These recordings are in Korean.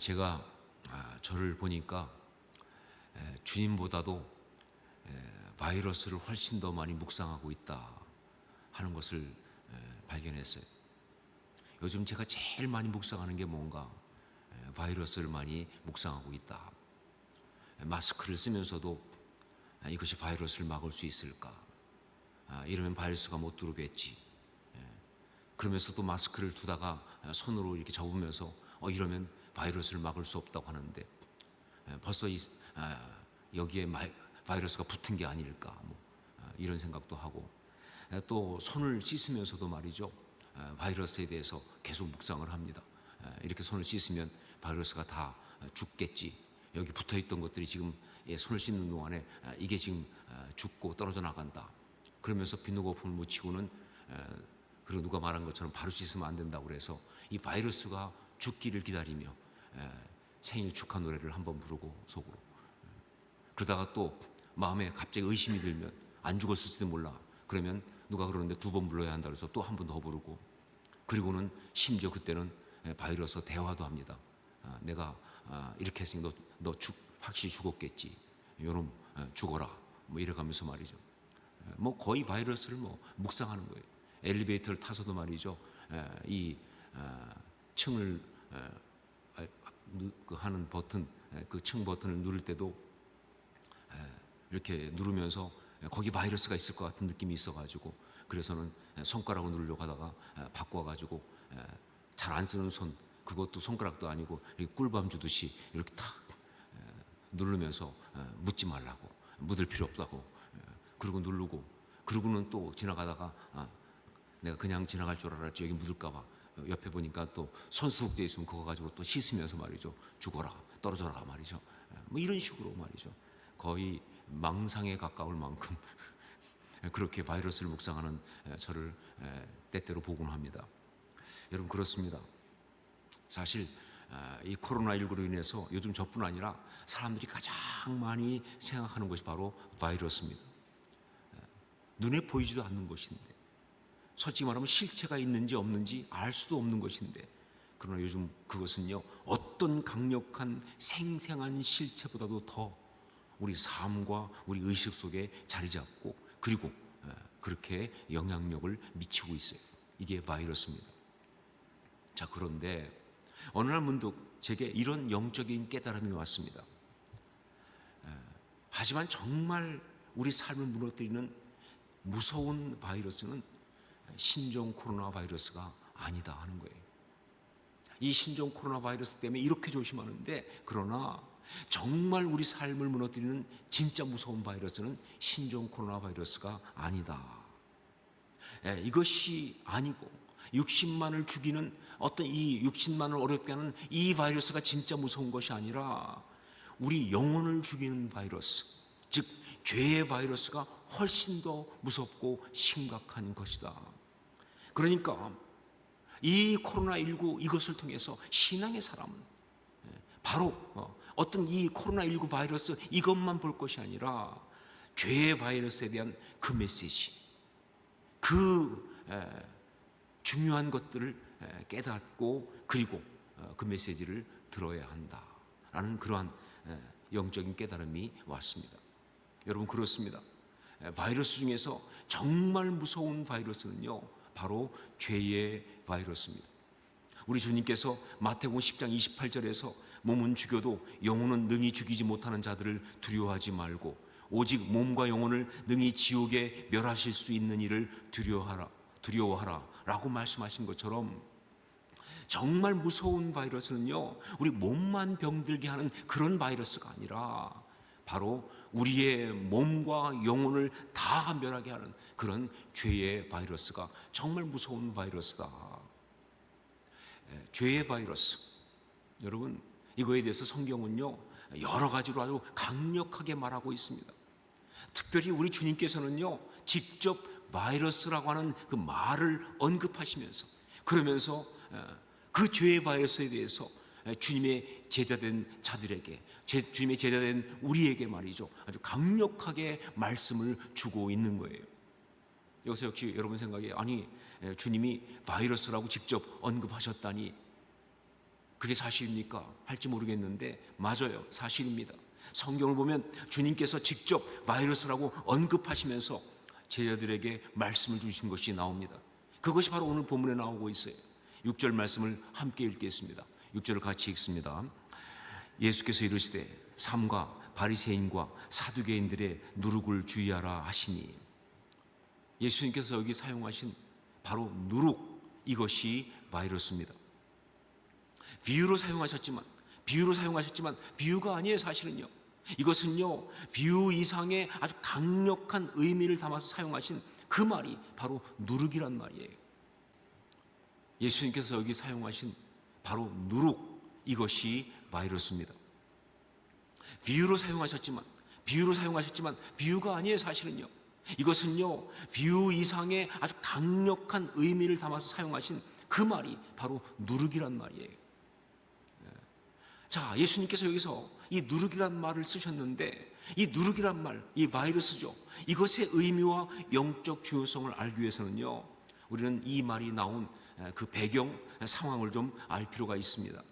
제가 저를 보니까 주님보다도 바이러스를 훨씬 더 많이 묵상하고 있다 하는 것을 발견했어요. 요즘 제가 제일 많이 묵상하는 게 뭔가 바이러스를 많이 묵상하고 있다. 마스크를 쓰면서도 이것이 바이러스를 막을 수 있을까? 이러면 바이러스가 못 들어오겠지. 그러면서도 마스크를 두다가 손으로 이렇게 접으면서 이러면 바이러스를 막을 수 없다고 하는데 벌써 여기에 바이러스가 붙은 게 아닐까 이런 생각도 하고, 또 손을 씻으면서도 말이죠, 바이러스에 대해서 계속 묵상을 합니다. 이렇게 손을 씻으면 바이러스가 다 죽겠지. 여기 붙어있던 것들이 지금 손을 씻는 동안에 이게 지금 죽고 떨어져 나간다. 그러면서 비누거품을 묻히고는, 그리고 누가 말한 것처럼 바로 씻으면 안 된다고 그래서 이 바이러스가 죽기를 기다리며 생일 축하 노래를 한번 부르고 속으로, 그러다가 또 마음에 갑자기 의심이 들면 안 죽었을지도 몰라. 그러면 누가 그러는데 2번 불러야 한다 그래서 또 한 번 더 부르고, 그리고는 심지어 그때는 바이러스 대화도 합니다. 내가 이렇게 했으니 너 확실히 죽었겠지. 요놈 죽어라. 이래가면서 말이죠. 거의 바이러스를 묵상하는 거예요. 엘리베이터를 타서도 말이죠. 이 층을 하는 버튼, 그 층 버튼을 누를 때도 이렇게 누르면서 거기 바이러스가 있을 것 같은 느낌이 있어가지고, 그래서는 손가락으로 누르려고 하다가 바꿔가지고 잘 안 쓰는 손, 그것도 손가락도 아니고 이렇게 꿀밤 주듯이 이렇게 탁 누르면서 묻지 말라고, 묻을 필요 없다고, 그리고 누르고, 그러고는 또 지나가다가 내가 그냥 지나갈 줄 알았지 여기 묻을까봐 옆에 보니까 또 손수국돼 있으면 그거 가지고 또 씻으면서 말이죠, 죽어라 떨어져라 말이죠. 이런 식으로 말이죠, 거의 망상에 가까울 만큼 그렇게 바이러스를 묵상하는 저를 때때로 보곤 합니다. 여러분, 그렇습니다. 사실 이 코로나19로 인해서 요즘 저뿐 아니라 사람들이 가장 많이 생각하는 것이 바로 바이러스입니다. 눈에 보이지도 않는 것인데, 솔직히 말하면 실체가 있는지 없는지 알 수도 없는 것인데, 그러나 요즘 그것은요, 어떤 강력한 생생한 실체보다도 더 우리 삶과 우리 의식 속에 자리 잡고, 그리고 그렇게 영향력을 미치고 있어요. 이게 바이러스입니다. 자, 그런데 어느 날 문득 제게 이런 영적인 깨달음이 왔습니다. 하지만 정말 우리 삶을 무너뜨리는 무서운 바이러스는 신종 코로나 바이러스가 아니다 하는 거예요. 이 신종 코로나 바이러스 때문에 이렇게 조심하는데, 그러나 정말 우리 삶을 무너뜨리는 진짜 무서운 바이러스는 신종 코로나 바이러스가 아니다. 이것이 아니고 60만을 죽이는 어떤 이 60만을 어렵게 하는 이 바이러스가 진짜 무서운 것이 아니라 우리 영혼을 죽이는 바이러스, 즉 죄의 바이러스가 훨씬 더 무섭고 심각한 것이다. 그러니까 이 코로나19 이것을 통해서 신앙의 사람은 바로 어떤 이 코로나19 바이러스 이것만 볼 것이 아니라 죄의 바이러스에 대한 그 메시지, 그 중요한 것들을 깨닫고, 그리고 그 메시지를 들어야 한다라는 그러한 영적인 깨달음이 왔습니다. 여러분, 그렇습니다. 바이러스 중에서 정말 무서운 바이러스는요, 바로 죄의 바이러스입니다. 우리 주님께서 마태복음 10장 28절에서 몸은 죽여도 영혼은 능히 죽이지 못하는 자들을 두려워하지 말고 오직 몸과 영혼을 능히 지옥에 멸하실 수 있는 이를 두려워하라 라고 말씀하신 것처럼, 정말 무서운 바이러스는요, 우리 몸만 병들게 하는 그런 바이러스가 아니라 바로 우리의 몸과 영혼을 다 멸하게 하는 그런 죄의 바이러스가 정말 무서운 바이러스다. 죄의 바이러스, 여러분, 이거에 대해서 성경은요 여러 가지로 아주 강력하게 말하고 있습니다. 특별히 우리 주님께서는요 직접 바이러스라고 하는 그 말을 언급하시면서, 그러면서 그 죄의 바이러스에 대해서 주님의 제자된 자들에게, 주님의 제자된 우리에게 말이죠, 아주 강력하게 말씀을 주고 있는 거예요. 여기서 역시 여러분 생각에, 아니 주님이 바이러스라고 직접 언급하셨다니 그게 사실입니까? 할지 모르겠는데 맞아요. 사실입니다. 성경을 보면 주님께서 직접 바이러스라고 언급하시면서 제자들에게 말씀을 주신 것이 나옵니다. 그것이 바로 오늘 본문에 나오고 있어요. 6절 말씀을 함께 읽겠습니다. 6절을 같이 읽습니다. 예수께서 이르시되 삼가 바리새인과 사두개인들의 누룩을 주의하라 하시니, 예수님께서 여기 사용하신 바로 누룩, 이것이 바이러스입니다. 비유로 사용하셨지만 비유가 아니에요. 사실은요, 이것은요 비유 이상의 아주 강력한 의미를 담아서 사용하신 그 말이 바로 누룩이란 말이에요. 예수님께서 여기 사용하신 바로 누룩, 이것이 바이러스입니다. 비유로 사용하셨지만 비유가 아니에요. 사실은요, 이것은요 비유 이상의 아주 강력한 의미를 담아서 사용하신 그 말이 바로 누룩이란 말이에요. 자, 예수님께서 여기서 이 누룩이란 말을 쓰셨는데, 이 누룩이란 말, 이 바이러스죠, 이것의 의미와 영적 중요성을 알기 위해서는요 우리는 이 말이 나온 그 배경 상황을 좀 알 필요가 있습니다.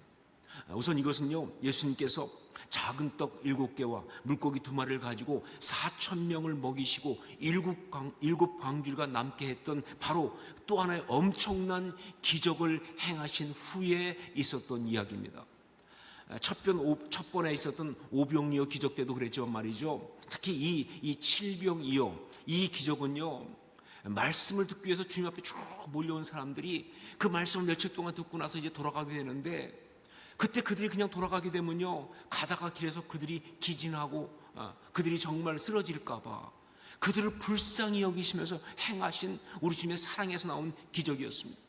우선 이것은요 예수님께서 작은 떡 7개와 물고기 2마리를 가지고 4,000명을 먹이시고 일곱 광주리가 남게 했던 바로 또 하나의 엄청난 기적을 행하신 후에 있었던 이야기입니다. 첫 번에 있었던 오병이어 기적 때도 그랬지만 말이죠, 특히 이 칠병이어, 이 기적은요 말씀을 듣기 위해서 주님 앞에 쭉 몰려온 사람들이 그 말씀을 며칠 동안 듣고 나서 이제 돌아가게 되는데, 그때 그들이 그냥 돌아가게 되면요 가다가 길에서 그들이 기진하고 그들이 정말 쓰러질까 봐 그들을 불쌍히 여기시면서 행하신 우리 주님의 사랑에서 나온 기적이었습니다.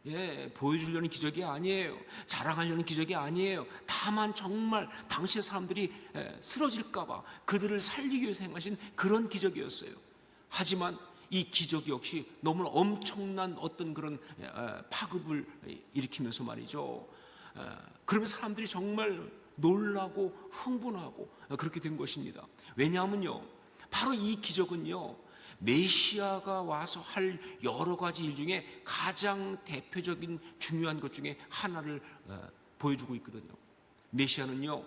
예, 보여주려는 기적이 아니에요. 자랑하려는 기적이 아니에요. 다만 정말 당시의 사람들이 쓰러질까 봐 그들을 살리기 위해서 행하신 그런 기적이었어요. 하지만 이 기적 역시 너무 엄청난 어떤 그런 파급을 일으키면서 말이죠, 그러면 사람들이 정말 놀라고 흥분하고 그렇게 된 것입니다. 왜냐하면요 바로 이 기적은요 메시아가 와서 할 여러 가지 일 중에 가장 대표적인 중요한 것 중에 하나를 보여주고 있거든요. 메시아는요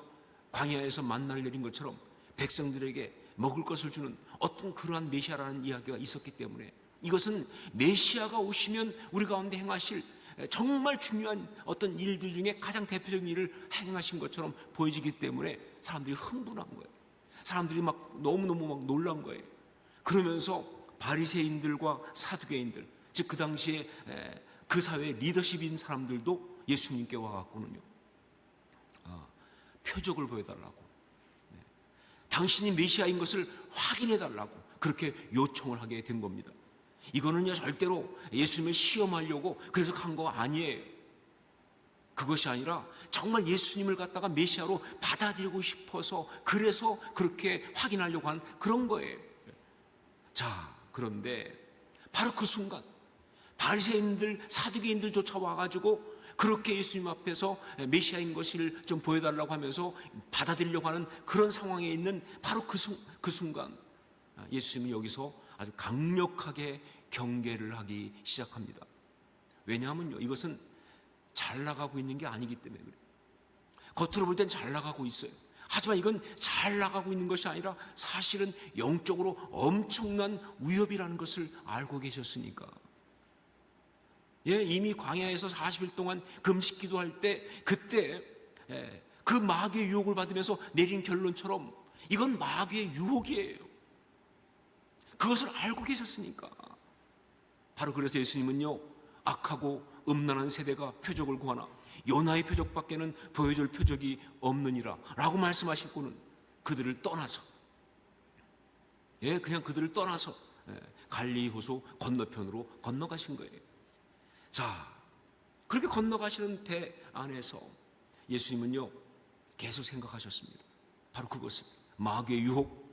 광야에서 만나를 내린 것처럼 백성들에게 먹을 것을 주는 어떤 그러한 메시아라는 이야기가 있었기 때문에, 이것은 메시아가 오시면 우리 가운데 행하실 정말 중요한 어떤 일들 중에 가장 대표적인 일을 행하신 것처럼 보여지기 때문에 사람들이 흥분한 거예요. 사람들이 막 너무너무 막 놀란 거예요. 그러면서 바리새인들과 사두개인들, 즉 그 당시에 그 사회의 리더십인 사람들도 예수님께 와갖고는요 표적을 보여달라고, 당신이 메시아인 것을 확인해달라고 그렇게 요청을 하게 된 겁니다. 이거는요 절대로 예수님을 시험하려고 그래서 간 거 아니에요. 그것이 아니라 정말 예수님을 갖다가 메시아로 받아들이고 싶어서 그래서 그렇게 확인하려고 한 그런 거예요. 자, 그런데 바로 그 순간 바리새인들 사두개인들 쫓아와가지고 그렇게 예수님 앞에서 메시아인 것을 좀 보여달라고 하면서 받아들이려고 하는 그런 상황에 있는 바로 그 순간 예수님이 여기서 아주 강력하게 경계를 하기 시작합니다. 왜냐하면요 이것은 잘 나가고 있는 게 아니기 때문에 그래요. 겉으로 볼 땐 잘 나가고 있어요. 하지만 이건 잘 나가고 있는 것이 아니라 사실은 영적으로 엄청난 위협이라는 것을 알고 계셨으니까. 예, 이미 광야에서 40일 동안 금식 기도할 때 그때 그 마귀의 유혹을 받으면서 내린 결론처럼 이건 마귀의 유혹이에요. 그것을 알고 계셨으니까. 바로 그래서 예수님은요 악하고 음란한 세대가 표적을 구하나 요나의 표적밖에는 보여줄 표적이 없느니라 라고 말씀하시고는 그들을 떠나서 그냥 그들을 떠나서 갈릴리 호수 건너편으로 건너가신 거예요. 자, 그렇게 건너가시는 배 안에서 예수님은요 계속 생각하셨습니다. 바로 그것을, 마귀의 유혹,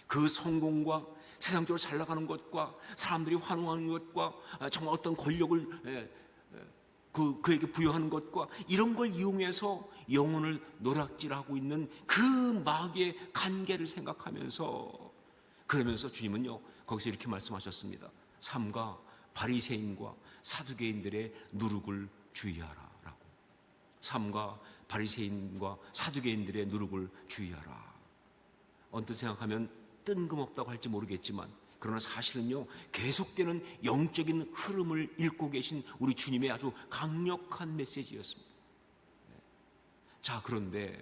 그 성공과 세상적으로 잘 나가는 것과 사람들이 환호하는 것과 정말 어떤 권력을 그에게 부여하는 것과 이런 걸 이용해서 영혼을 노략질하고 있는 그 마귀의 간계를 생각하면서, 그러면서 주님은요 거기서 이렇게 말씀하셨습니다. 삼가 바리새인과 사두개인들의 누룩을 주의하라 라고. 삶과 바리새인과 사두개인들의 누룩을 주의하라. 언뜻 생각하면 뜬금없다고 할지 모르겠지만, 그러나 사실은요, 계속되는 영적인 흐름을 읽고 계신 우리 주님의 아주 강력한 메시지였습니다. 자, 그런데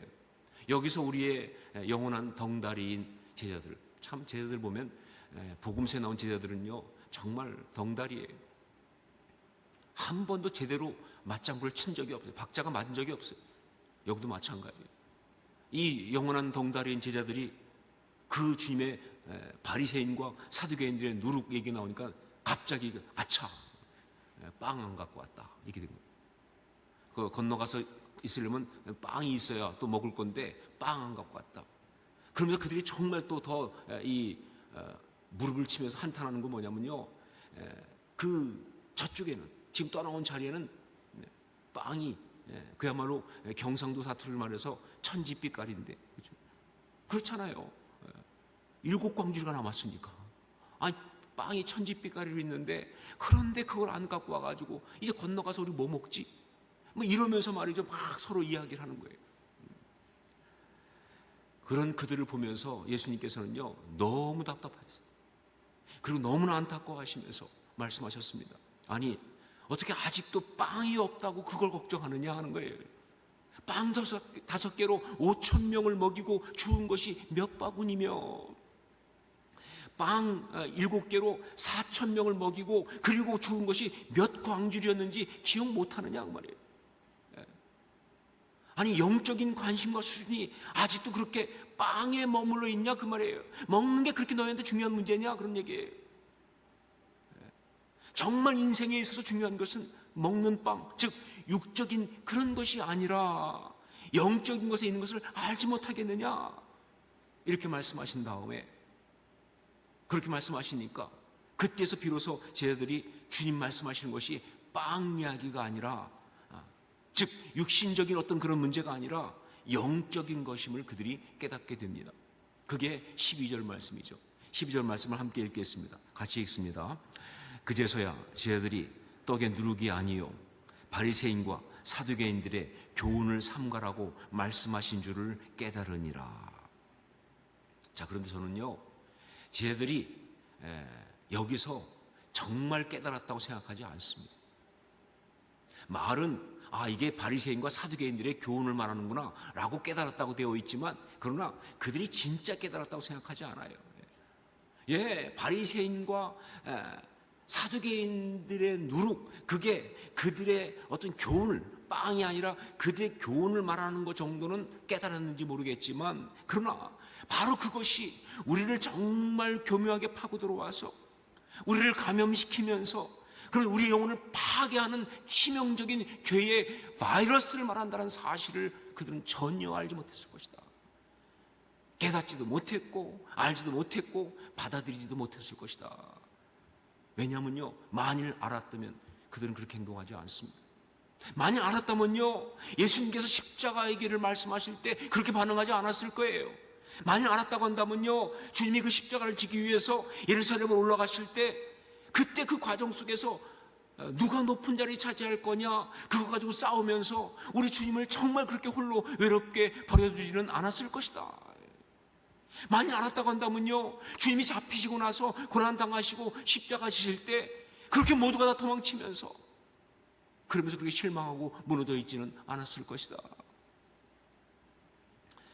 여기서 우리의 영원한 덩다리인 제자들, 참 제자들 보면 복음서에 나온 제자들은요 정말 덩다리예요. 한 번도 제대로 맞장구를 친 적이 없어요. 박자가 맞은 적이 없어요. 여기도 마찬가지예요. 이 영원한 덩다리인 제자들이 그 주님의 바리새인과 사두개인들의 누룩 얘기 나오니까 갑자기 아차, 빵 안 갖고 왔다, 이렇게 된 거예요. 그 건너가서 있으려면 빵이 있어야 또 먹을 건데 빵 안 갖고 왔다. 그러면서 그들이 정말 또 더 이 무릎을 치면서 한탄하는 건 뭐냐면요, 그 저쪽에는 지금 떠나온 자리에는 빵이 그야말로 경상도 사투리를 말해서 천지빛깔인데, 그렇죠? 그렇잖아요. 7광주리가 남았으니까. 아니, 빵이 천지빛깔이로 있는데, 그런데 그걸 안 갖고 와가지고 이제 건너가서 우리 뭐 먹지? 뭐 이러면서 말이죠, 막 서로 이야기를 하는 거예요. 그런 그들을 보면서 예수님께서는요 너무 답답하셨어요. 그리고 너무나 안타까워하시면서 말씀하셨습니다. 아니, 어떻게 아직도 빵이 없다고 그걸 걱정하느냐 하는 거예요. 빵 5개로 5,000명을 먹이고 죽은 것이 몇 바구니며, 빵 7개로 4,000명을 먹이고 그리고 죽은 것이 몇 광주리였는지 기억 못하느냐 그 말이에요. 아니, 영적인 관심과 수준이 아직도 그렇게 빵에 머물러 있냐 그 말이에요. 먹는 게 그렇게 너희한테 중요한 문제냐 그런 얘기예요. 정말 인생에 있어서 중요한 것은 먹는 빵, 즉 육적인 그런 것이 아니라 영적인 것에 있는 것을 알지 못하겠느냐, 이렇게 말씀하신 다음에, 그렇게 말씀하시니까 그때서 비로소 제자들이 주님 말씀하시는 것이 빵 이야기가 아니라, 즉 육신적인 어떤 그런 문제가 아니라 영적인 것임을 그들이 깨닫게 됩니다. 그게 12절 말씀이죠. 12절 말씀을 함께 읽겠습니다. 같이 읽습니다. 그제서야 제자들이 떡의 누룩이 아니요 바리새인과 사두개인들의 교훈을 삼가라고 말씀하신 줄을 깨달으니라. 자, 그런데 저는요 제자들이 여기서 정말 깨달았다고 생각하지 않습니다. 말은 이게 바리새인과 사두개인들의 교훈을 말하는구나 라고 깨달았다고 되어 있지만, 그러나 그들이 진짜 깨달았다고 생각하지 않아요. 바리새인과 사두개인들의 누룩, 그게 그들의 어떤 교훈을, 빵이 아니라 그들의 교훈을 말하는 것 정도는 깨달았는지 모르겠지만, 그러나 바로 그것이 우리를 정말 교묘하게 파고 들어와서 우리를 감염시키면서 그럼 우리 영혼을 파괴하는 치명적인 죄의 바이러스를 말한다는 사실을 그들은 전혀 알지 못했을 것이다. 깨닫지도 못했고 알지도 못했고 받아들이지도 못했을 것이다. 왜냐하면요, 만일 알았다면 그들은 그렇게 행동하지 않습니다. 만일 알았다면요, 예수님께서 십자가의 길을 말씀하실 때 그렇게 반응하지 않았을 거예요. 만일 알았다고 한다면요, 주님이 그 십자가를 지기 위해서 예루살렘으로 올라가실 때 그때 그 과정 속에서 누가 높은 자리 차지할 거냐 그거 가지고 싸우면서 우리 주님을 정말 그렇게 홀로 외롭게 버려두지는 않았을 것이다. 만일 알았다고 한다면요, 주님이 잡히시고 나서 고난당하시고 십자가 지실 때 그렇게 모두가 다 도망치면서 그러면서 그렇게 실망하고 무너져 있지는 않았을 것이다.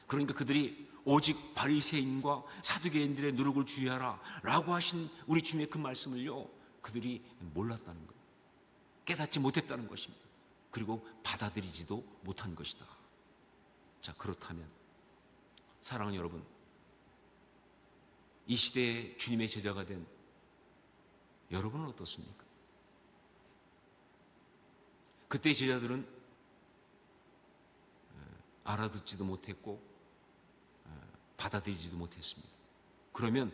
그러니까 그들이 오직 바리새인과 사두개인들의 누룩을 주의하라 라고 하신 우리 주님의 그 말씀을요, 그들이 몰랐다는 거예요. 깨닫지 못했다는 것입니다. 그리고 받아들이지도 못한 것이다. 자, 그렇다면 사랑하는 여러분, 이 시대에 주님의 제자가 된 여러분은 어떻습니까? 그때 제자들은 알아듣지도 못했고 받아들이지도 못했습니다. 그러면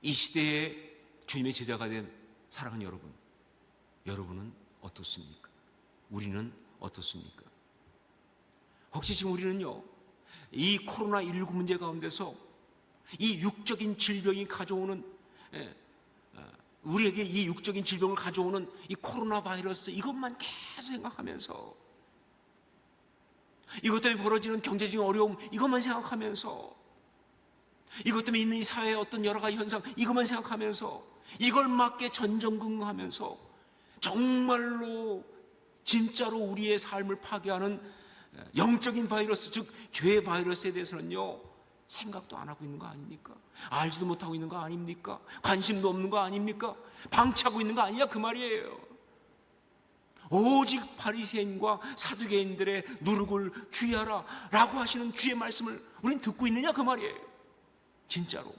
이 시대에 주님의 제자가 된 사랑하는 여러분, 여러분은 어떻습니까? 우리는 어떻습니까? 혹시 지금 우리는요, 이 코로나19 문제 가운데서 이 육적인 질병이 가져오는, 우리에게 이 육적인 질병을 가져오는 이 코로나 바이러스, 이것만 계속 생각하면서 이것 때문에 벌어지는 경제적인 어려움, 이것만 생각하면서, 이것 때문에 있는 이 사회의 어떤 여러 가지 현상, 이것만 생각하면서, 이걸 맞게 전전긍긍하면서 정말로 진짜로 우리의 삶을 파괴하는 영적인 바이러스, 즉 죄의 바이러스에 대해서는요, 생각도 안 하고 있는 거 아닙니까? 알지도 못하고 있는 거 아닙니까? 관심도 없는 거 아닙니까? 방치하고 있는 거 아니냐 그 말이에요. 오직 바리새인과 사두개인들의 누룩을 주의하라 라고 하시는 주의 말씀을 우린 듣고 있느냐 그 말이에요. 진짜로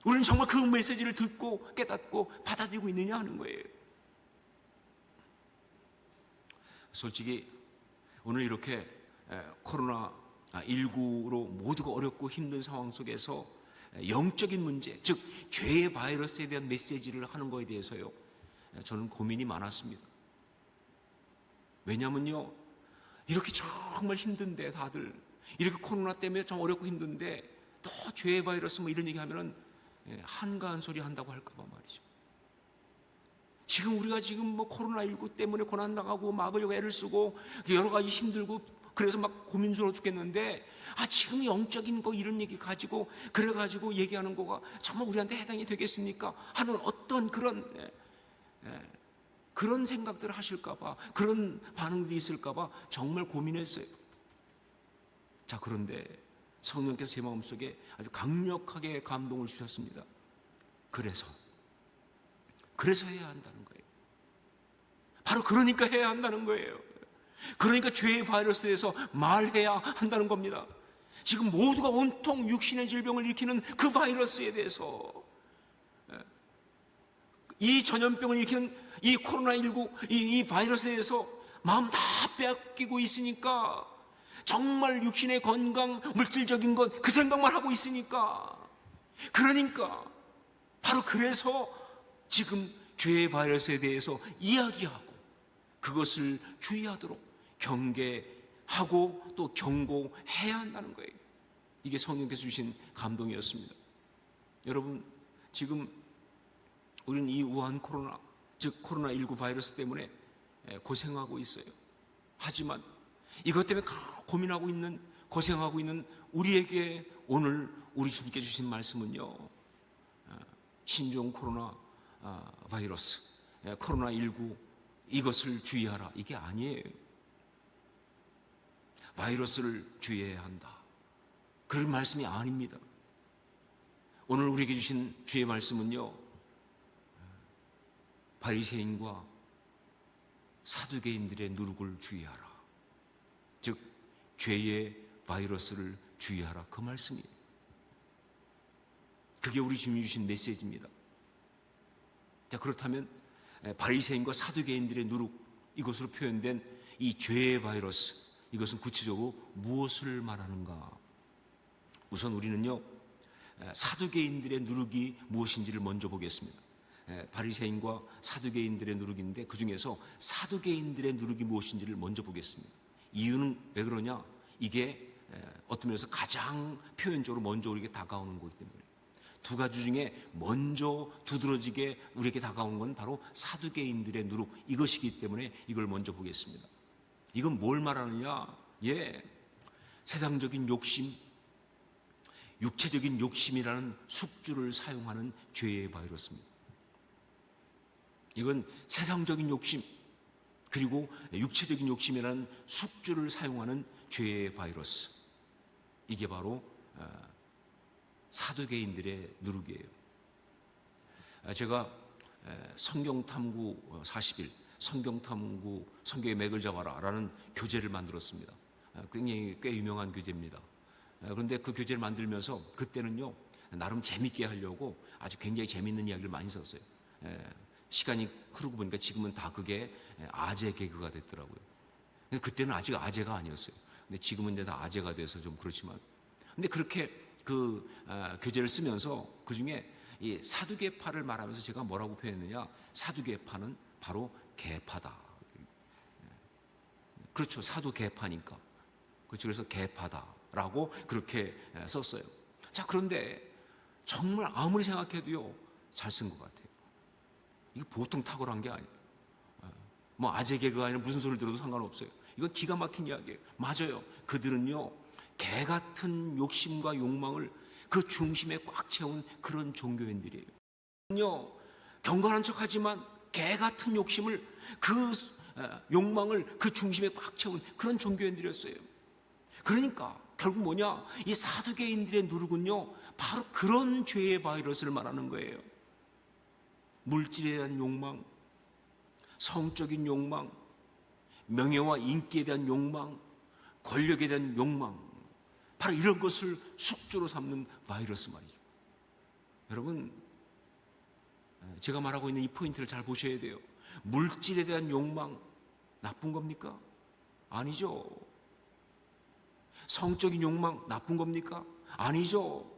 우리는 정말 그 메시지를 듣고 깨닫고 받아들이고 있느냐 하는 거예요. 솔직히 오늘 이렇게 코로나19로 모두가 어렵고 힘든 상황 속에서 영적인 문제, 즉 죄의 바이러스에 대한 메시지를 하는 것에 대해서요, 저는 고민이 많았습니다. 왜냐면요, 이렇게 정말 힘든데, 다들 이렇게 코로나 때문에 좀 어렵고 힘든데 또 죄의 바이러스 뭐 이런 얘기하면은 한가한 소리 한다고 할까봐 말이죠. 지금 우리가 지금 뭐 코로나19 때문에 고난당하고 막으려고 애를 쓰고 여러 가지 힘들고 그래서 막 고민스러워 죽겠는데, 지금 영적인 거 이런 얘기 가지고 그래가지고 얘기하는 거가 정말 우리한테 해당이 되겠습니까? 하는 어떤 그런 생각들을 하실까봐, 그런 반응들이 있을까봐 정말 고민했어요. 자, 그런데 성령께서 제 마음속에 아주 강력하게 감동을 주셨습니다. 그래서 해야 한다는 거예요. 바로 그러니까 해야 한다는 거예요. 그러니까 죄의 바이러스에 대해서 말해야 한다는 겁니다. 지금 모두가 온통 육신의 질병을 일으키는 그 바이러스에 대해서, 이 전염병을 일으키는 이 코로나19 이 바이러스에 대해서 마음 다 빼앗기고 있으니까, 정말 육신의 건강, 물질적인 것 그 생각만 하고 있으니까, 그러니까 바로 그래서 지금 죄의 바이러스에 대해서 이야기하고 그것을 주의하도록 경계하고 또 경고해야 한다는 거예요. 이게 성령께서 주신 감동이었습니다. 여러분, 지금 우리는 이 우한 코로나, 즉 코로나19 바이러스 때문에 고생하고 있어요. 하지만 이것 때문에 고민하고 있는, 고생하고 있는 우리에게 오늘 우리 주님께 주신 말씀은요, 신종 코로나 바이러스, 코로나19 이것을 주의하라, 이게 아니에요. 바이러스를 주의해야 한다, 그런 말씀이 아닙니다. 오늘 우리에게 주신 주의 말씀은요, 바리새인과 사두개인들의 누룩을 주의하라, 즉 죄의 바이러스를 주의하라, 그 말씀이에요. 그게 우리 주님이 주신 메시지입니다. 자, 그렇다면 바리새인과 사두개인들의 누룩, 이것으로 표현된 이 죄의 바이러스, 이것은 구체적으로 무엇을 말하는가? 우선 우리는요, 사두개인들의 누룩이 무엇인지를 먼저 보겠습니다. 바리새인과 사두개인들의 누룩인데, 그 중에서 사두개인들의 누룩이 무엇인지를 먼저 보겠습니다. 이유는 왜 그러냐? 이게 어떤 면에서 가장 표현적으로 먼저 우리에게 다가오는 거기 때문에, 두 가지 중에 먼저 두드러지게 우리에게 다가온 건 바로 사두개인들의 누룩, 이것이기 때문에 이걸 먼저 보겠습니다. 이건 뭘 말하느냐? 세상적인 욕심, 육체적인 욕심이라는 숙주를 사용하는 죄의 바이러스입니다. 이건 세상적인 욕심, 그리고 육체적인 욕심이라는 숙주를 사용하는 죄의 바이러스, 이게 바로 사두개인들의 누룩이에요. 제가 성경탐구 40일, 성경탐구, 성경의 맥을 잡아라 라는 교재를 만들었습니다. 굉장히 꽤 유명한 교재입니다. 그런데 그 교재를 만들면서 그때는요, 나름 재밌게 하려고 아주 굉장히 재밌는 이야기를 많이 썼어요. 시간이 흐르고 보니까 지금은 다 그게 아재 개그가 됐더라고요. 그때는 아직 아재가 아니었어요. 근데 지금은 다 아재가 돼서 좀 그렇지만, 근데 그렇게 그 교재를 쓰면서 그 중에 이 사두개파를 말하면서 제가 뭐라고 표현했느냐? 사두개파는 바로 개파다. 그렇죠, 사두개파니까. 그렇죠, 그래서 개파다라고 그렇게 썼어요. 자, 그런데 정말 아무리 생각해도요, 잘 쓴 것 같아요. 이게 보통 탁월한 게 아니에요. 뭐 아재 개그가 아니라 무슨 소리를 들어도 상관없어요. 이건 기가 막힌 이야기예요. 맞아요. 그들은요, 개 같은 욕심과 욕망을 그 중심에 꽉 채운 그런 종교인들이에요. 경건한 척하지만 개 같은 욕심을, 그 욕망을 그 중심에 꽉 채운 그런 종교인들이었어요. 그러니까 결국 뭐냐, 이 사두개인들의 누룩은요, 바로 그런 죄의 바이러스를 말하는 거예요. 물질에 대한 욕망, 성적인 욕망, 명예와 인기에 대한 욕망, 권력에 대한 욕망, 바로 이런 것을 숙주로 삼는 바이러스 말이죠. 여러분, 제가 말하고 있는 이 포인트를 잘 보셔야 돼요. 물질에 대한 욕망 나쁜 겁니까? 아니죠. 성적인 욕망 나쁜 겁니까? 아니죠.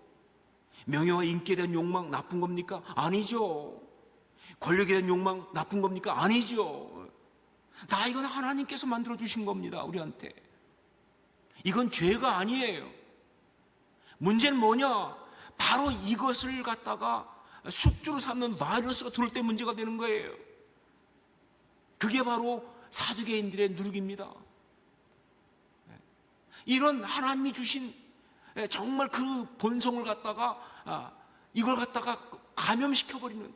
명예와 인기에 대한 욕망 나쁜 겁니까? 아니죠. 권력에 대한 욕망 나쁜 겁니까? 아니죠. 다 이건 하나님께서 만들어 주신 겁니다, 우리한테. 이건 죄가 아니에요. 문제는 뭐냐? 바로 이것을 갖다가 숙주로 삼는 바이러스가 들어올 때 문제가 되는 거예요. 그게 바로 사두개인들의 누룩입니다. 이런 하나님이 주신 정말 그 본성을 갖다가 이걸 갖다가 감염시켜버리는,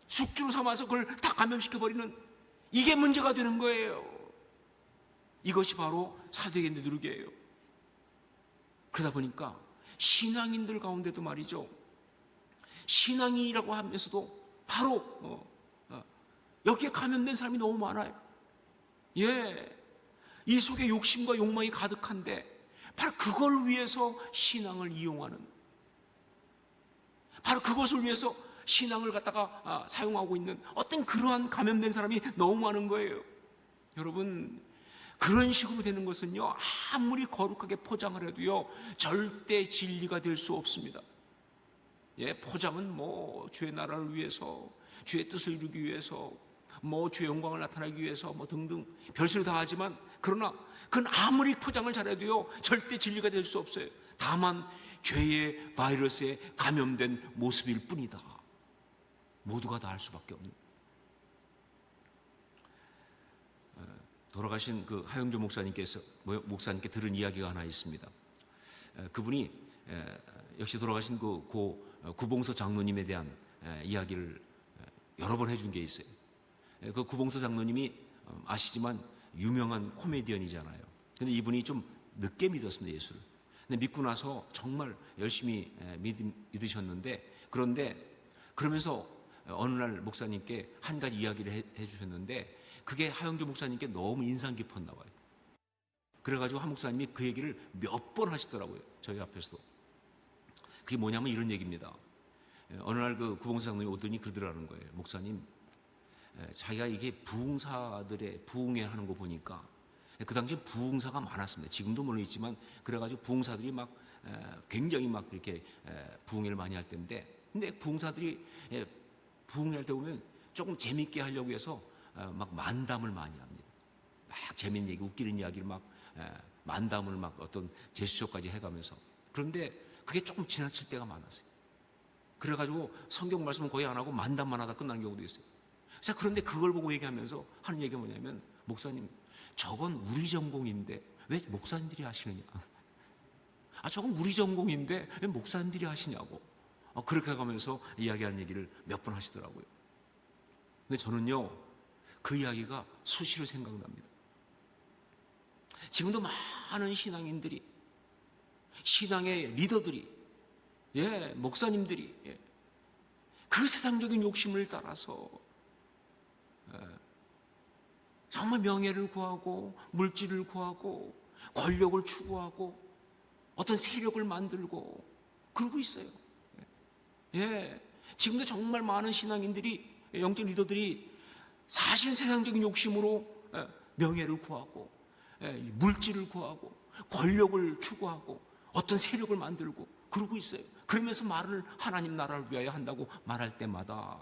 숙주로 삼아서 그걸 다 감염시켜버리는, 이게 문제가 되는 거예요. 이것이 바로 사두개인들의 누룩이에요. 그러다 보니까 신앙인들 가운데도 말이죠, 신앙이라고 하면서도 바로 여기에 감염된 사람이 너무 많아요. 예, 이 속에 욕심과 욕망이 가득한데 바로 그걸 위해서 신앙을 이용하는, 바로 그것을 위해서 신앙을 갖다가 사용하고 있는 어떤 그러한 감염된 사람이 너무 많은 거예요. 여러분, 그런 식으로 되는 것은요, 아무리 거룩하게 포장을 해도요, 절대 진리가 될 수 없습니다. 예, 포장은 뭐 주의 나라를 위해서, 주의 뜻을 이루기 위해서, 뭐 주의 영광을 나타내기 위해서, 뭐 등등 별소리 다 하지만, 그러나 그건 아무리 포장을 잘해도요, 절대 진리가 될 수 없어요. 다만 죄의 바이러스에 감염된 모습일 뿐이다. 모두가 다 알 수밖에 없는. 돌아가신 그 하영조 목사님께 들은 이야기가 하나 있습니다. 그분이 역시 돌아가신 그 구봉서 장로님에 대한 이야기를 여러 번 해준 게 있어요. 그 구봉서 장로님이 아시지만 유명한 코미디언이잖아요. 근데 이분이 좀 늦게 믿었습니다, 예수를. 근데 믿고 나서 정말 열심히 믿으셨는데, 그러면서 어느 날 목사님께 한 가지 이야기를 해주셨는데, 그게 하영조 목사님께 너무 인상 깊었나 봐요. 그래가지고 한 목사님이 그 얘기를 몇 번 하시더라고요, 저희 앞에서도. 그게 뭐냐면 이런 얘기입니다. 어느 날 그 구봉서 장로님이 오더니 그러더라는 거예요. 목사님, 자기가 이게 부흥사들의 부흥회 하는 거 보니까, 그 당시에 부흥사가 많았습니다. 지금도 물론 있지만, 그래가지고 부흥사들이 막 굉장히 막 이렇게 부흥회를 많이 할 때인데, 근데 부흥사들이 부흥회할 때 보면 조금 재밌게 하려고 해서 막 만담을 많이 합니다. 막 재밌는 얘기, 웃기는 이야기를 막 만담을 막 어떤 제스처까지 해가면서. 그런데 그게 조금 지나칠 때가 많았어요. 그래가지고 성경 말씀은 거의 안 하고 만담만 하다 끝나는 경우도 있어요. 자, 그런데 그걸 보고 얘기하면서 하는 얘기가 뭐냐면, 목사님, 저건 우리 전공인데 왜 목사님들이 하시느냐? 저건 우리 전공인데 왜 목사님들이 하시냐고. 그렇게 가면서 이야기하는 얘기를 몇 번 하시더라고요. 근데 저는요, 그 이야기가 수시로 생각납니다. 지금도 많은 신앙인들이, 신앙의 리더들이, 목사님들이 그 세상적인 욕심을 따라서 정말 명예를 구하고, 물질을 구하고, 권력을 추구하고, 어떤 세력을 만들고 그러고 있어요. 지금도 정말 많은 신앙인들이, 영적 리더들이 사실 세상적인 욕심으로 명예를 구하고, 물질을 구하고, 권력을 추구하고, 어떤 세력을 만들고 그러고 있어요. 그러면서 말을 하나님 나라를 위하여 한다고 말할 때마다,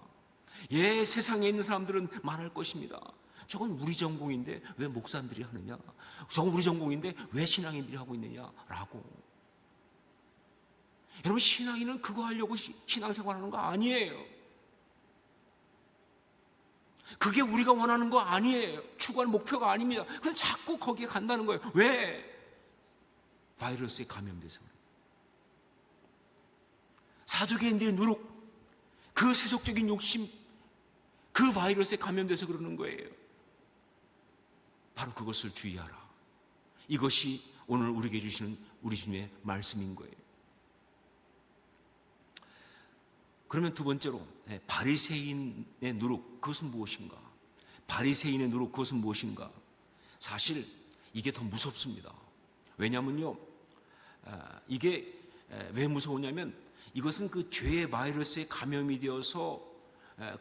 세상에 있는 사람들은 말할 것입니다. 저건 우리 전공인데 왜 목사님들이 하느냐? 저건 우리 전공인데 왜 신앙인들이 하고 있느냐라고. 여러분, 신앙인은 그거 하려고 신앙생활하는 거 아니에요. 그게 우리가 원하는 거 아니에요. 추구할 목표가 아닙니다. 그런데 자꾸 거기에 간다는 거예요. 왜? 바이러스에 감염돼서. 사두개인들의 누룩, 그 세속적인 욕심, 그 바이러스에 감염돼서 그러는 거예요. 바로 그것을 주의하라. 이것이 오늘 우리에게 주시는 우리 주님의 말씀인 거예요. 그러면 두 번째로 바리새인의 누룩, 그것은 무엇인가? 바리새인의 누룩, 그것은 무엇인가? 사실 이게 더 무섭습니다. 왜냐하면요, 이게 왜 무서우냐면 이것은 그 죄의 바이러스에 감염이 되어서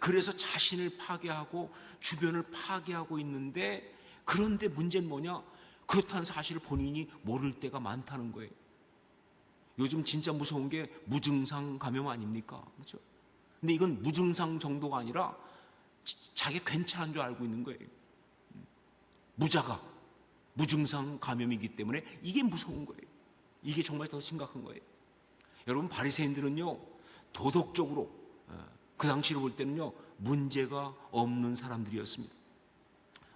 그래서 자신을 파괴하고 주변을 파괴하고 있는데, 그런데 문제는 뭐냐? 그렇다는 사실을 본인이 모를 때가 많다는 거예요. 요즘 진짜 무서운 게 무증상 감염 아닙니까? 그렇죠? 근데 이건 무증상 정도가 아니라 자기가 괜찮은 줄 알고 있는 거예요. 무자가 무증상 감염이기 때문에 이게 무서운 거예요. 이게 정말 더 심각한 거예요. 여러분, 바리새인들은요, 도덕적으로 그 당시로 볼 때는요, 문제가 없는 사람들이었습니다.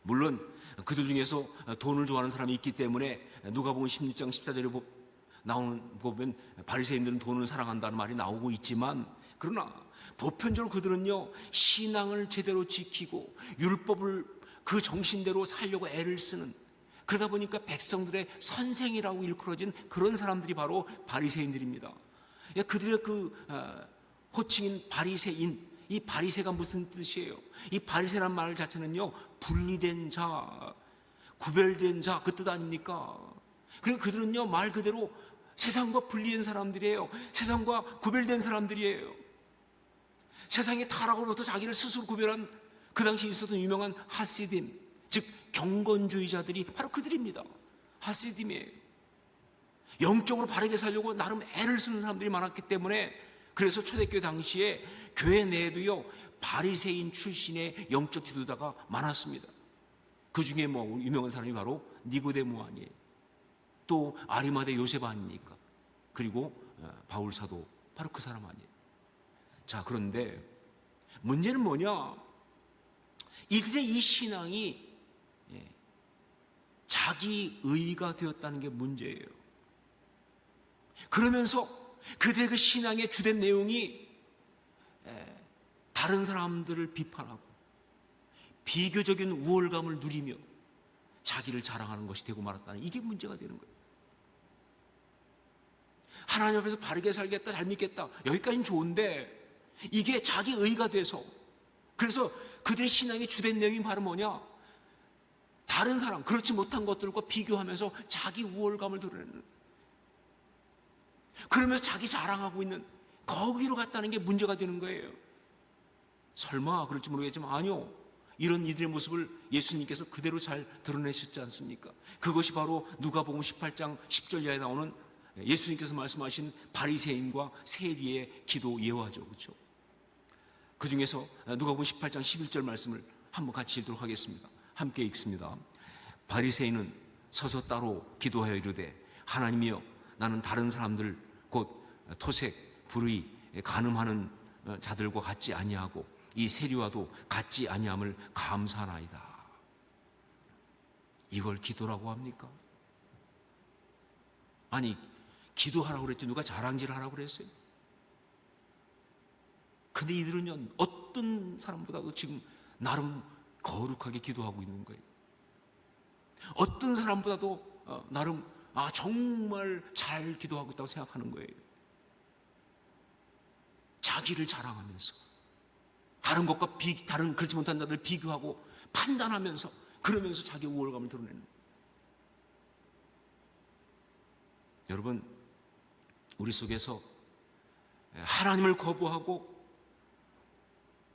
물론 그들 중에서 돈을 좋아하는 사람이 있기 때문에 누가복음 16장 14절에 나오는 보면 바리새인들은 돈을 사랑한다는 말이 나오고 있지만, 그러나 보편적으로 그들은요, 신앙을 제대로 지키고 율법을 그 정신대로 살려고 애를 쓰는, 그러다 보니까 백성들의 선생이라고 일컬어진 그런 사람들이 바로 바리새인들입니다. 그들의 그 호칭인 바리새인, 이 바리새가 무슨 뜻이에요? 이 바리새란 말 자체는요, 분리된 자, 구별된 자, 그 뜻 아닙니까? 그리고 그들은요, 말 그대로 세상과 분리된 사람들이에요. 세상과 구별된 사람들이에요. 세상의 타락으로부터 자기를 스스로 구별한, 그 당시에 있었던 유명한 하시딤, 즉 경건주의자들이 바로 그들입니다. 하시딤이에요. 영적으로 바르게 살려고 나름 애를 쓰는 사람들이 많았기 때문에, 그래서 초대교회 당시에 교회 내에도요, 바리새인 출신의 영적 지도자가 많았습니다. 그 중에 뭐 유명한 사람이 바로 니고데모 아니에요. 또 아리마대 요셉 아닙니까? 그리고 바울 사도, 바로 그 사람 아니에요. 자, 그런데 문제는 뭐냐? 이들의 이 신앙이 자기 의가 되었다는 게 문제예요. 그러면서 그들의 그 신앙의 주된 내용이 다른 사람들을 비판하고 비교적인 우월감을 누리며 자기를 자랑하는 것이 되고 말았다는, 이게 문제가 되는 거예요. 하나님 앞에서 바르게 살겠다, 잘 믿겠다, 여기까지는 좋은데 이게 자기 의가 돼서, 그래서 그들의 신앙의 주된 내용이 바로 뭐냐? 다른 사람, 그렇지 못한 것들과 비교하면서 자기 우월감을 드러내는, 그러면서 자기 자랑하고 있는, 거기로 갔다는 게 문제가 되는 거예요. 설마 그럴지 모르겠지만 아니요, 이런 이들의 모습을 예수님께서 그대로 잘 드러내셨지 않습니까? 그것이 바로 누가복음 18장 10절 이하에 나오는 예수님께서 말씀하신 바리새인과 세리의 기도 예화죠. 그렇죠? 그 중에서 누가복음 18장 11절 말씀을 한번 같이 읽도록 하겠습니다. 함께 읽습니다. 바리새인은 서서 따로 기도하여 이르되, 하나님이여, 나는 다른 사람들 곧 토색, 불의, 간음하는 자들과 같지 아니하고 이 세리와도 같지 아니함을 감사하나이다. 이걸 기도라고 합니까? 아니, 기도하라고 그랬지 누가 자랑질 하라고 그랬어요? 근데 이들은요, 어떤 사람보다도 지금 나름 거룩하게 기도하고 있는 거예요. 어떤 사람보다도 나름 정말 잘 기도하고 있다고 생각하는 거예요. 자기를 자랑하면서 다른 것과 다른 그렇지 못한 자들 비교하고 판단하면서, 그러면서 자기 우월감을 드러내는 거예요. 여러분, 우리 속에서 하나님을 거부하고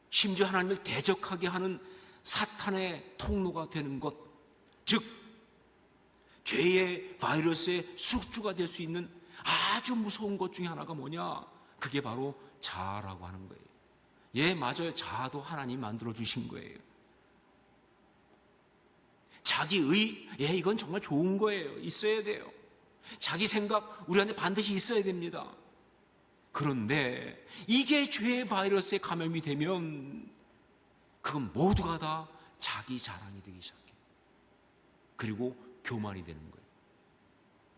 심지어 하나님을 대적하게 하는 사탄의 통로가 되는 것, 즉 죄의 바이러스의 숙주가 될 수 있는 아주 무서운 것 중에 하나가 뭐냐? 그게 바로 자아라고 하는 거예요. 예, 맞아요. 자아도 하나님이 만들어 주신 거예요. 자기의, 이건 정말 좋은 거예요. 있어야 돼요. 자기 생각 우리한테 반드시 있어야 됩니다. 그런데 이게 죄의 바이러스에 감염이 되면 그건 모두가 다 자기 자랑이 되기 시작해. 그리고 교만이 되는 거예요.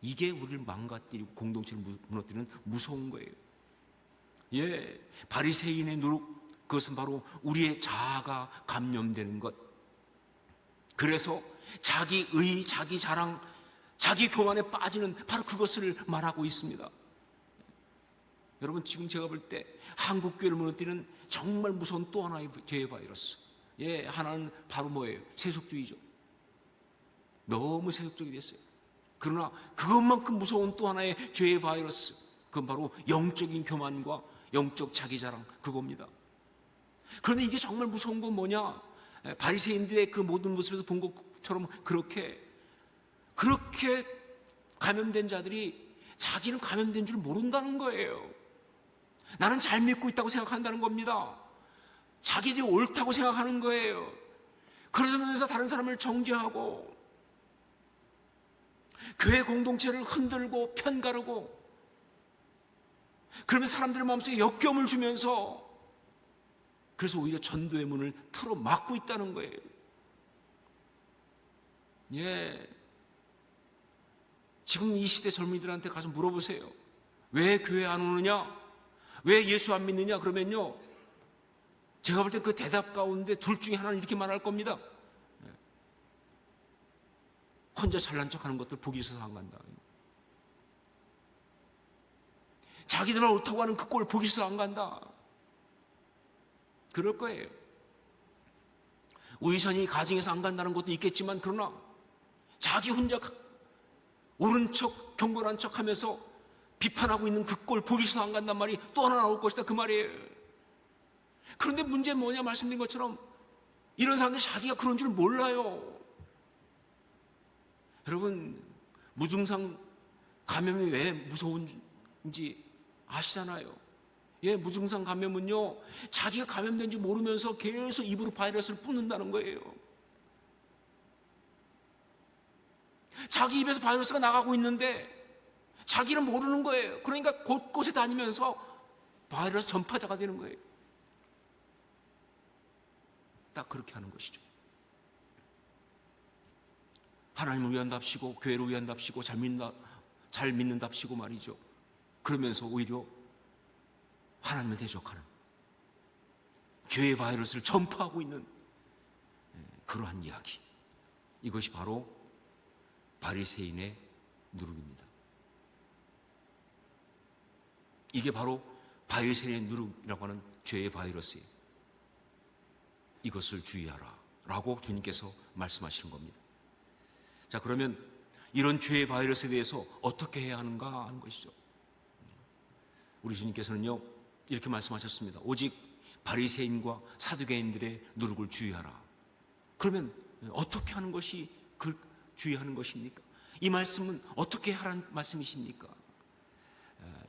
이게 우리를 망가뜨리고 공동체를 무너뜨리는 무서운 거예요. 예, 바리새인의 누룩, 그것은 바로 우리의 자아가 감염되는 것. 그래서 자기 의, 자기 자랑, 자기 교만에 빠지는 바로 그것을 말하고 있습니다. 여러분, 지금 제가 볼 때 한국 교회를 무너뜨리는 정말 무서운 또 하나의 죄의 바이러스. 예, 하나는 바로 뭐예요? 세속주의죠. 너무 세속적이 됐어요. 그러나 그것만큼 무서운 또 하나의 죄의 바이러스, 그건 바로 영적인 교만과 영적 자기 자랑, 그겁니다. 그런데 이게 정말 무서운 건 뭐냐? 바리새인들의 그 모든 모습에서 본 것처럼 그렇게 감염된 자들이 자기는 감염된 줄 모른다는 거예요. 나는 잘 믿고 있다고 생각한다는 겁니다. 자기들이 옳다고 생각하는 거예요. 그러면서 다른 사람을 정죄하고 교회 공동체를 흔들고 편가르고, 그러면서 사람들의 마음속에 역겨움을 주면서, 그래서 오히려 전도의 문을 틀어 막고 있다는 거예요. 예. 지금 이 시대 젊은이들한테 가서 물어보세요. 왜 교회 안 오느냐? 왜 예수 안 믿느냐? 그러면요, 제가 볼 때 그 대답 가운데 둘 중에 하나는 이렇게 말할 겁니다. 혼자 잘난 척하는 것들 보기 있어서 안 간다. 자기들은 옳다고 하는 그 꼴 보기 있어서 안 간다. 그럴 거예요. 우유선이 가정에서 안 간다는 것도 있겠지만, 그러나 자기 혼자 옳은 척, 경건한 척 하면서 비판하고 있는 그 꼴 보기 싫어 안 간단 말이 또 하나 나올 것이다, 그 말이에요. 그런데 문제는 뭐냐? 말씀드린 것처럼 이런 사람들이 자기가 그런 줄 몰라요. 여러분, 무증상 감염이 왜 무서운지 아시잖아요. 예, 무증상 감염은요, 자기가 감염된지 모르면서 계속 입으로 바이러스를 뿜는다는 거예요. 자기 입에서 바이러스가 나가고 있는데 자기는 모르는 거예요. 그러니까 곳곳에 다니면서 바이러스 전파자가 되는 거예요. 딱 그렇게 하는 것이죠. 하나님을 위한답시고 교회를 위한답시고 잘 믿는답시고 말이죠. 그러면서 오히려 하나님을 대적하는 죄의 바이러스를 전파하고 있는 그러한 이야기. 이것이 바로 바리새인의 누룩입니다. 이게 바로 바리새인의 누룩이라고 하는 죄의 바이러스예요. 이것을 주의하라 라고 주님께서 말씀하시는 겁니다. 자, 그러면 이런 죄의 바이러스에 대해서 어떻게 해야 하는가 하는 것이죠. 우리 주님께서는요, 이렇게 말씀하셨습니다. 오직 바리새인과 사두개인들의 누룩을 주의하라. 그러면 어떻게 하는 것이 그 주의하는 것입니까? 이 말씀은 어떻게 하라는 말씀이십니까?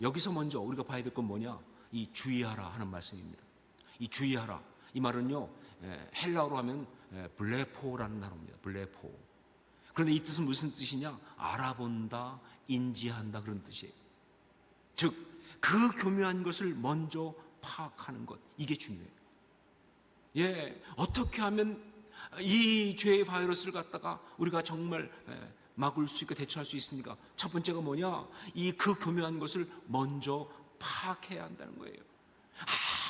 여기서 먼저 우리가 봐야 될 건 뭐냐? 이 주의하라 하는 말씀입니다. 이 주의하라, 이 말은요, 헬라어로 하면 블레포라는 단어입니다. 블레포. 그런데 이 뜻은 무슨 뜻이냐? 알아본다, 인지한다, 그런 뜻이에요. 즉, 그 교묘한 것을 먼저 파악하는 것, 이게 중요해요. 예, 어떻게 하면 이 죄의 바이러스를 갖다가 우리가 정말 막을 수 있고 대처할 수 있습니까? 첫 번째가 뭐냐? 그 교묘한 것을 먼저 파악해야 한다는 거예요.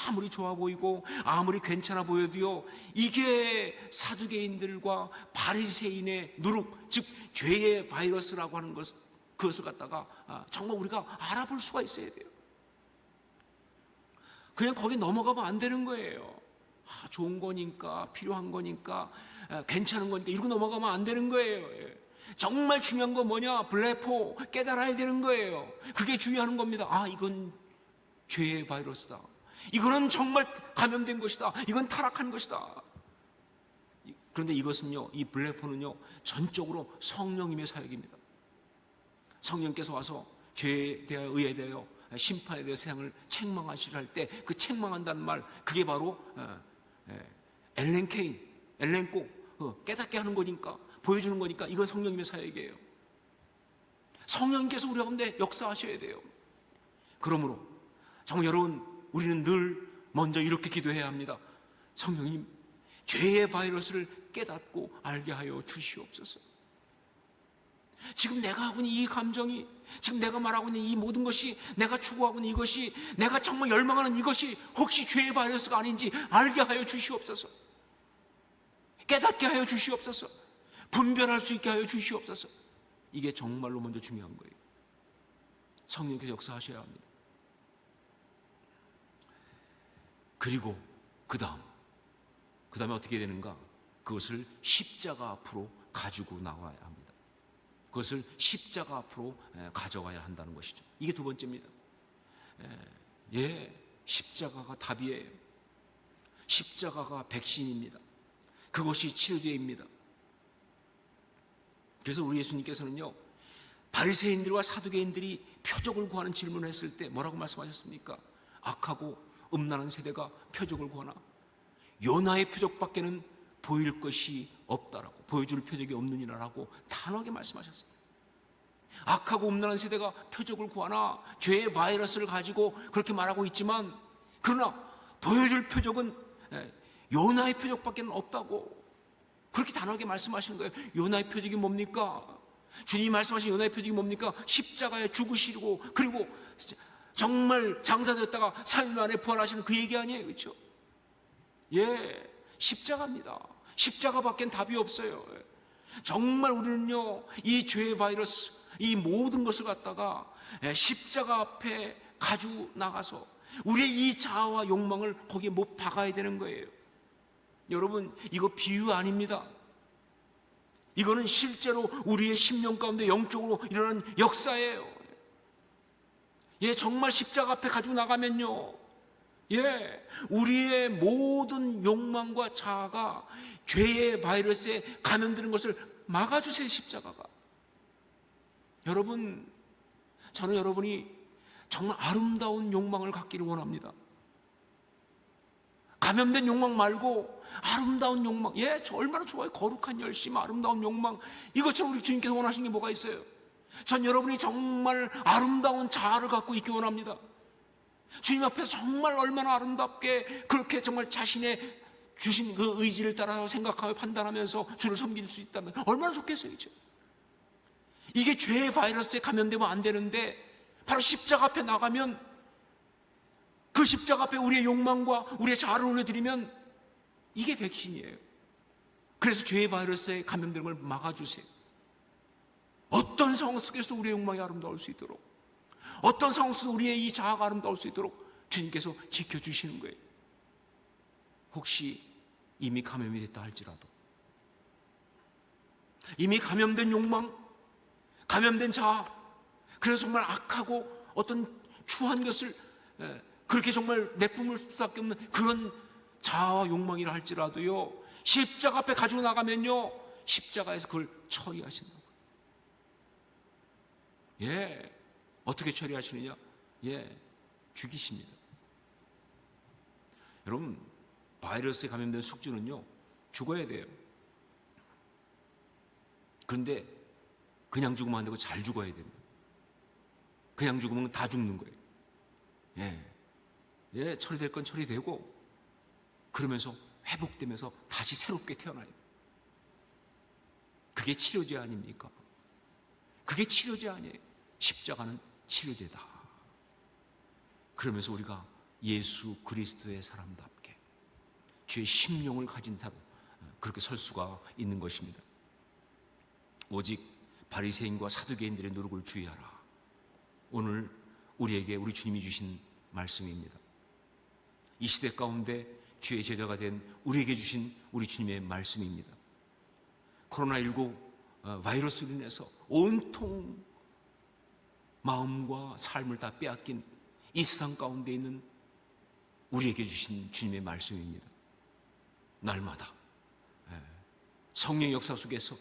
아무리 좋아 보이고 아무리 괜찮아 보여도요, 이게 사두개인들과 바리새인의 누룩, 즉 죄의 바이러스라고 하는 그것을 갖다가 정말 우리가 알아볼 수가 있어야 돼요. 그냥 거기 넘어가면 안 되는 거예요. 좋은 거니까, 필요한 거니까, 괜찮은 거니까 이러고 넘어가면 안 되는 거예요. 정말 중요한 건 뭐냐? 블레포, 깨달아야 되는 거예요. 그게 주의하는 겁니다. 이건 죄의 바이러스다. 이거는 정말 감염된 것이다. 이건 타락한 것이다. 그런데 이것은요, 이 블레포는요, 전적으로 성령님의 사역입니다. 성령께서 와서 죄에 대하여, 의에 대하여, 심판에 대해 세상을 책망하시려 할 때 그 책망한다는 말, 그게 바로 엘렌코, 깨닫게 하는 거니까, 보여주는 거니까 이건 성령님의 사역이에요. 성령님께서 우리 가운데 역사하셔야 돼요. 그러므로 정말 여러분, 우리는 늘 먼저 이렇게 기도해야 합니다. 성령님, 죄의 바이러스를 깨닫고 알게 하여 주시옵소서. 지금 내가 하고 있는 이 감정이, 지금 내가 말하고 있는 이 모든 것이, 내가 추구하고 있는 이것이, 내가 정말 열망하는 이것이 혹시 죄의 바이러스가 아닌지 알게 하여 주시옵소서. 깨닫게 하여 주시옵소서. 분별할 수 있게 하여 주시옵소서. 이게 정말로 먼저 중요한 거예요. 성령께서 역사하셔야 합니다. 그리고 그 다음에 어떻게 되는가? 그것을 십자가 앞으로 가지고 나와야 합니다. 그것을 십자가 앞으로 가져가야 한다는 것이죠. 이게 두 번째입니다. 십자가가 답이에요. 십자가가 백신입니다. 그것이 치료제입니다. 그래서 우리 예수님께서는요, 바리새인들과 사두개인들이 표적을 구하는 질문을 했을 때 뭐라고 말씀하셨습니까? 악하고 음란한 세대가 표적을 구하나 요나의 표적밖에는 보일 것이 없다라고, 보여줄 표적이 없느니라라고 단호하게 말씀하셨어요. 악하고 음란한 세대가 표적을 구하나 죄의 바이러스를 가지고 그렇게 말하고 있지만, 그러나 보여줄 표적은 요나의 표적밖에는 없다고 그렇게 단호하게 말씀하시는 거예요. 요나의 표적이 뭡니까? 주님이 말씀하신 요나의 표적이 뭡니까? 십자가에 죽으시고 그리고 정말 장사되었다가 3일 만에 부활하시는 그 얘기 아니에요, 그렇죠? 십자가입니다. 십자가밖엔 답이 없어요. 정말 우리는요, 이 죄의 바이러스, 이 모든 것을 갖다가 십자가 앞에 가지고 나가서 우리의 이 자아와 욕망을 거기에 못 박아야 되는 거예요. 여러분, 이거 비유 아닙니다. 이거는 실제로 우리의 심령 가운데 영적으로 일어나는 역사예요. 정말 십자가 앞에 가지고 나가면요, 우리의 모든 욕망과 자아가 죄의 바이러스에 감염되는 것을 막아주세요, 십자가가. 여러분, 저는 여러분이 정말 아름다운 욕망을 갖기를 원합니다. 감염된 욕망 말고 아름다운 욕망. 저 얼마나 좋아요. 거룩한 열심, 아름다운 욕망. 이것처럼 우리 주님께서 원하시는 게 뭐가 있어요? 전 여러분이 정말 아름다운 자아를 갖고 있기 원합니다. 주님 앞에서 정말 얼마나 아름답게 그렇게 정말 자신의 주신 그 의지를 따라 생각하며 판단하면서 주를 섬길 수 있다면 얼마나 좋겠어요, 그렇죠? 이게 죄의 바이러스에 감염되면 안 되는데, 바로 십자가 앞에 나가면, 그 십자가 앞에 우리의 욕망과 우리의 자아를 올려드리면 이게 백신이에요. 그래서 죄의 바이러스에 감염되는 걸 막아주세요. 어떤 상황 속에서 우리의 욕망이 아름다울 수 있도록, 어떤 상황 속에서 우리의 이 자아가 아름다울 수 있도록 주님께서 지켜주시는 거예요. 혹시 이미 감염이 됐다 할지라도, 이미 감염된 욕망, 감염된 자아, 그래서 정말 악하고 어떤 추한 것을 그렇게 정말 내뿜을 수밖에 없는 그런 자아와 욕망이라 할지라도요, 십자가 앞에 가지고 나가면요, 십자가에서 그걸 처리하신다고. 어떻게 처리하시느냐? 죽이십니다. 여러분, 바이러스에 감염된 숙주는요, 죽어야 돼요. 그런데 그냥 죽으면 안 되고 잘 죽어야 됩니다. 그냥 죽으면 다 죽는 거예요. 처리될 건 처리되고, 그러면서 회복되면서 다시 새롭게 태어나요. 그게 치료제 아닙니까? 그게 치료제 아니에요. 십자가는 치료제다. 그러면서 우리가 예수 그리스도의 사람답게 주의 심령을 가진 자로 그렇게 설 수가 있는 것입니다. 오직 바리새인과 사두개인들의 노력을 주의하라. 오늘 우리에게 우리 주님이 주신 말씀입니다. 이 시대 가운데 주의 제자가 된 우리에게 주신 우리 주님의 말씀입니다. 코로나19 바이러스로 인해서 온통 마음과 삶을 다 빼앗긴 이 세상 가운데 있는 우리에게 주신 주님의 말씀입니다. 날마다 성령의 역사 속에서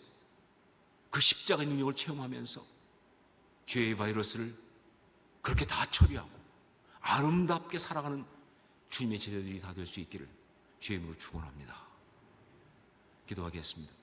그 십자가의 능력을 체험하면서 죄의 바이러스를 그렇게 다 처리하고 아름답게 살아가는 주님의 제자들이 다 될 수 있기를 주의 이름으로 축원합니다. 기도하겠습니다.